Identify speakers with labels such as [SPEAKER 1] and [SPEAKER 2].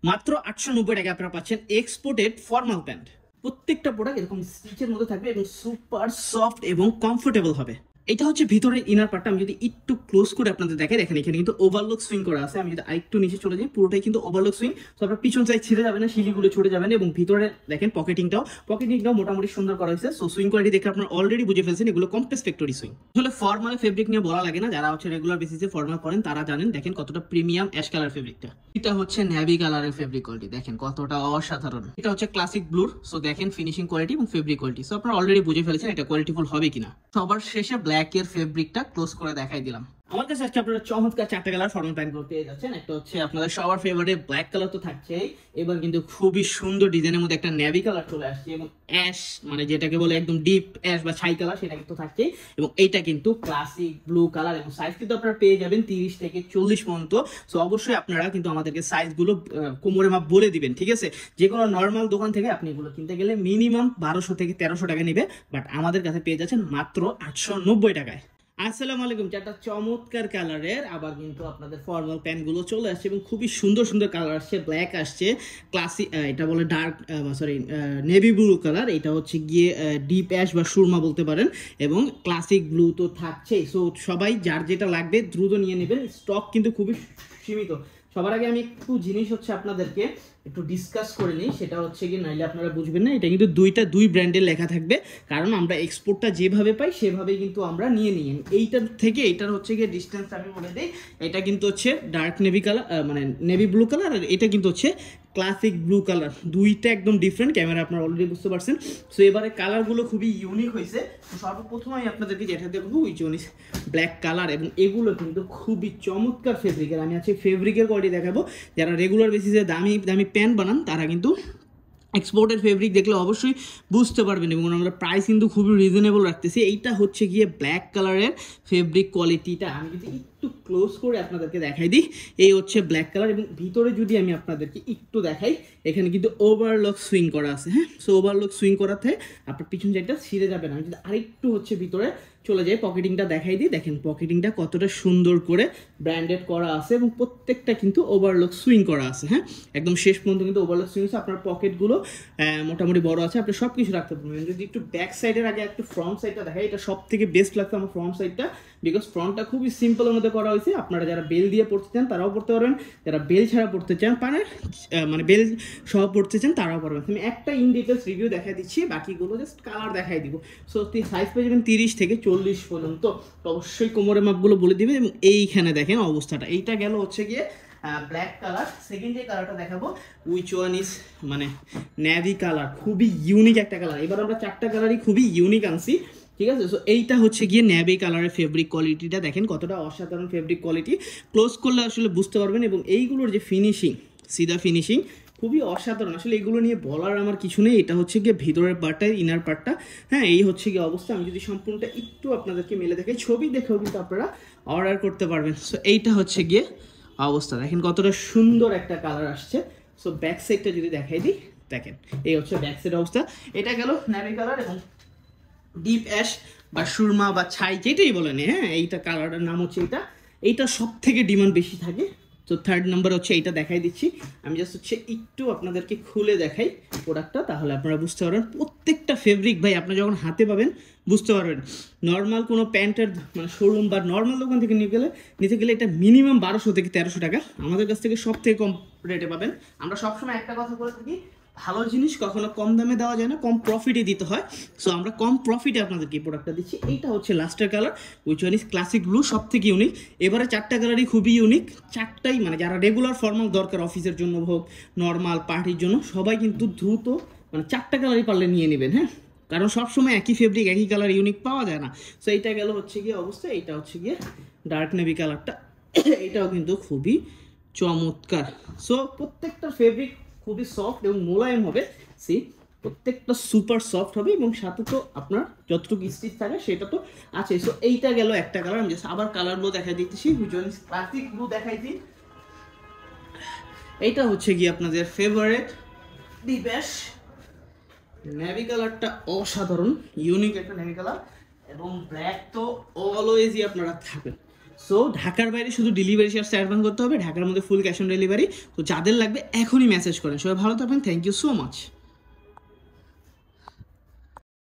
[SPEAKER 1] মাত্র 890 টাকা আপনারা পাচ্ছেন এক্সপোর্টেড ফর্মাল প্যান্ট। প্রত্যেকটা প্রোডাক্ট এরকম স্টিচের মধ্যে থাকবে এবং সুপার সফট এবং কমফোর্টেবল হবে। এটা হচ্ছে ভিতরের ইনার পার্টটা। আমি যদি একটু ক্লোজ করে আপনাদের দেখাই, দেখেন এখানে কিন্তু ওভারলক সুইং করা আছে। আমি যদি আরেকটু নিচে চলে যাই, পুরোটাই কিন্তু ওভারলক সুইং। তো আপনার পিছন সাইড ছিঁড়ে যাবে না, শিলিগুলো ছুটে যাবে না। এবং ভিতরে দেখেন পকেটিংটাও মোটামুটি সুন্দর করা হয়েছে। সো সুইং কোয়ালিটি দেখে আপনারা অলরেডি বুঝে ফেলছেন এগুলো কমপ্লেক্স ফ্যাক্টরি সুইং। আসলে ফর্মাল ফেব্রিক নিয়ে বলা লাগে না, যারা হচ্ছে রেগুলার বেসিসে ফর্মাল করেন তারা জানেন। দেখেন কতটা প্রিমিয়াম অ্যাশ কালার ফেব্রিকটা। এটা হচ্ছে নেভি কালারের ফেব্রিক কোয়ালিটি, দেখেন কতটা অসাধারণ। এটা হচ্ছে ক্লাসিক ব্লুর। সো দেখেন ফিনিশিং কোয়ালিটি এবং ফেব্রিক কোয়ালিটি। সো আপনারা অলরেডি বুঝে ফেলেছেন এটা কোয়ালিটিফুল হবে কিনা। সবার শেষে ব্ল্যাক এর ফেব্রিকটা ক্লোজ করে দেখাই দিলাম। আমার কাছে আজকে আপনারা চমৎকার 4টা কালার ফর্মাল প্যান্ট পেয়ে যাচ্ছেন। একটা হচ্ছে আপনাদের সবার ফেভারিট ব্ল্যাক কালার তো থাকছেই, এবার কিন্তু খুবই সুন্দর ডিজাইনের মধ্যে একটা নেভি কালার চলে আসছে এবং অ্যাশ মানে যেটাকে বলে একদম ডিপ অ্যাশ বা ছাই কালার, সেটা কিন্তু থাকছেই। এবং এইটা কিন্তু ক্লাসিক ব্লু কালার এবং সাইজ কিন্তু আপনারা পেয়ে যাবেন 30 থেকে 40 পর্যন্ত। সো অবশ্যই আপনারা কিন্তু আমাদেরকে সাইজগুলো কোমরে মাপ বলে দিবেন, ঠিক আছে? যে কোনো নর্মাল দোকান থেকে আপনি এগুলো কিনতে গেলে মিনিমাম 1200 থেকে 1300 টাকা নেবে, বাট আমাদের কাছে পেয়ে যাচ্ছেন মাত্র 890 টাকায়। আসসালামু আলাইকুম। চারটা চমৎকার কালারের আবার কিন্তু আপনাদের ফর্মাল প্যান্ট গুলো চলে আসছে এবং খুবই সুন্দর সুন্দর কালার আসছে। ব্ল্যাক আসছে, ক্লাসিক এটা বলে dark sorry navy blue colour, এটা হচ্ছে গিয়ে ডিপ অ্যাশ বা সুরমা বলতে পারেন, এবং ক্লাসিক ব্লু তো থাকছেই। সো সবাই যার যেটা লাগবে দ্রুত নিয়ে নেবেন, স্টক কিন্তু খুবই সীমিত। সবার আগে আমি একটু জিনিস হচ্ছে আপনাদেরকে একটু ডিসকাস করে নিই, সেটা হচ্ছে কি, নাইলে আপনারা বুঝবেন না। এটা কিন্তু দুই ব্র্যান্ডের লেখা থাকবে, কারণ আমরা এক্সপোর্টটা যেভাবে পাই সেভাবেই কিন্তু আমরা নিয়ে নিই। এইটার থেকে এইটার হচ্ছে গিয়ে ডিস্টেন্স আমি বলে দিই। এটা কিন্তু হচ্ছে ডার্ক নেভি কালার মানে নেভি ব্লু কালার, আর এটা কিন্তু হচ্ছে ক্লাসিক ব্লু কালার। দুইটা একদম ডিফারেন্ট, ক্যামেরা আপনারা অলরেডি বুঝতে পারছেন। সো এবারে কালারগুলো খুবই ইউনিক হয়েছে। তো সর্বপ্রথম আমি আপনাদেরকে যেটা দেখবো ওই জন্য ব্ল্যাক কালার, এবং এগুলো কিন্তু খুবই চমৎকার ফেব্রিকের। আমি আজকে ফেব্রিকের কোয়ালিটি দেখাবো। যারা রেগুলার বেসিসে দামি দামি প্যান্ট বানান তারা কিন্তু এক্সপোর্টের ফেব্রিক দেখলে অবশ্যই বুঝতে পারবেন, এবং আমরা প্রাইস কিন্তু খুবই রিজনেবল রাখতেছি। এইটা হচ্ছে গিয়ে ব্ল্যাক কালারের ফেব্রিক কোয়ালিটিটা। আমি যদি একটু ক্লোজ করে আপনাদেরকে দেখাই দিই, এই হচ্ছে ব্ল্যাক কালার। এবং ভিতরে যদি আমি আপনাদেরকে একটু দেখাই, এখানে কিন্তু ওভারলক সুইং করা আছে। হ্যাঁ, সো ওভারলক সুইং করাতে আপনার পিছন সাইডটা ছিঁড়ে যাবে না। আমি যদি আরেকটু হচ্ছে ভিতরে চলে যাই, পকেটিংটা দেখাই দিই। দেখেন পকেটিংটা কতটা সুন্দর করে ব্র্যান্ডেড করা আছে এবং প্রত্যেকটা কিন্তু ওভারলক সুইং করা আছে। হ্যাঁ, একদম শেষ পর্যন্ত কিন্তু ওভারলক সুইং আছে। আপনার পকেটগুলো মোটামুটি বড় আছে, আপনি সব কিছু রাখতে পারবেন। যদি একটু ব্যাক সাইডের আগে একটু ফ্রন্ট সাইডটা দেখাই, এটা সব থেকে বেস্ট লাগছে আমার ফ্রন্ট সাইডটা, বিকজ ফ্রন্টটা খুবই সিম্পলের মধ্যে করা হয়েছে। আপনারা যারা বেল দিয়ে পড়তে চান তারাও পড়তে পারবেন, যারা বেল ছাড়া পড়তে চান মানে বেল সহ পড়তে চান তারাও পারবেন। আমি একটা ইন ডিটেলস রিভিউ দেখাই দিচ্ছি, বাকিগুলো জাস্ট কালার দেখাই দিব। সো সাইজ পেয়ে যাবেন 30 থেকে 40 পর্যন্ত। তো অবশ্যই কোমরের মাপগুলো বলে দিবেন। এবং এইখানে দেখেন অবস্থাটা, এইটা গেল হচ্ছে গিয়ে ব্ল্যাক কালার। সেকেন্ড যে কালারটা দেখাবো উইচ ওয়ান ইজ মানে নেভি কালার, খুবই ইউনিক একটা কালার। এবার আমরা 4টা কালারই খুবই ইউনিক আনছি, ঠিক আছে? সো এইটা হচ্ছে গিয়ে নেভি কালারের ফেব্রিক কোয়ালিটিটা দেখেন কতটা অসাধারণ ফেব্রিক কোয়ালিটি। ক্লোজ করলে আসলে বুঝতে পারবেন। এবং এইগুলোর যে ফিনিশিং, সিধা ফিনিশিং খুবই অসাধারণ। আসলে এগুলো নিয়ে বলার আমার কিছু নেই। এটা হচ্ছে গিয়ে ভিতরের পার্টটা, ইনার পার্টটা। হ্যাঁ, এই হচ্ছে গিয়ে অবস্থা। আমি যদি সম্পূর্ণটা একটু আপনাদেরকে মেলে দেখাই, ছবি দেখেও কিন্তু আপনারা অর্ডার করতে পারবেন। সো এইটা হচ্ছে গিয়ে অবস্থা, দেখেন কতটা সুন্দর একটা কালার আসছে। সো ব্যাক সাইডটা যদি দেখাই দিই, দেখেন এই হচ্ছে ব্যাক সাইড অবস্থা। এটা গেল নেভি কালার এবং ডিপ অ্যাশ বা সুরমা বা ছাই যেটাই বলেন। হ্যাঁ, এইটা কালারটার নাম হচ্ছে এইটা সব থেকে ডিমান্ড বেশি থাকে। তো থার্ড নাম্বার হচ্ছে এইটা দেখাই দিচ্ছি। আমি জাস্ট হচ্ছে একটু আপনাদেরকে খুলে দেখাই প্রোডাক্টটা, তাহলে আপনারা বুঝতে পারবেন। প্রত্যেকটা ফেব্রিক ভাই আপনি যখন হাতে পাবেন বুঝতে পারবেন। নর্মাল কোনো প্যান্টের মানে শোরুম বা নর্মাল দোকান থেকে নিতে গেলে এটা মিনিমাম 1200 থেকে 1300 টাকা। আমাদের কাছ থেকে সব থেকে কম রেটে পাবেন। আমরা সবসময় একটা কথা বলে থাকি, ভালো জিনিস কখনো কম দামে দেওয়া যায় না, কম প্রফিটে দিতে হয়। সো আমরা কম প্রফিটে আপনাদেরকে এই প্রোডাক্টটা দিচ্ছি। এইটা হচ্ছে লাস্টের colour, which one is classic blue, সব থেকে ইউনিক। এবারে 4টা কালারই খুবই ইউনিক। 4টাই মানে যারা রেগুলার ফর্মাল দরকার অফিসের জন্য হোক, নর্মাল পার্টির জন্য, সবাই কিন্তু দ্রুত মানে 4টা কালারই পারলে নিয়ে নেবেন। হ্যাঁ, কারণ সবসময় একই ফেব্রিক একই কালার ইউনিক পাওয়া যায় না। সো এইটা গেল হচ্ছে গিয়ে অবস্থা। এইটা হচ্ছে গিয়ে ডার্ক নেভি কালারটা, এটাও কিন্তু খুবই চমৎকার। সো প্রত্যেকটা ফেব্রিক খুবই সফট এবং মোলায়েম হবে। সি প্রত্যেকটা সুপার সফট হবে এবং সাথে তো আপনার যতটুকু স্টিচ থাকে সেটা তো আছে। সো এইটা গেল একটা কালার। আমি জাস্ট আবার কালারগুলো দেখাই দিতেছি। ক্লাসিক ব্লু দেখাইছি, এইটা হচ্ছে গিয়ে আপনাদের ফেভারিট ডিপ অ্যাশ। নেভি কালারটা অসাধারণ ইউনিক একটা নেভি কালার, এবং ব্ল্যাক তো অলওয়েজই আপনারা থাকবেন। সো ঢাকার বাইরে শুধু ডেলিভারি চার্জ অ্যাডভান্স করতে হবে, ঢাকার মধ্যে ফুল ক্যাশ অন ডেলিভারি। তো যাদের লাগবে এখনই মেসেজ করেন। সবাই ভালো থাকবেন, থ্যাংক ইউ সো মাচ।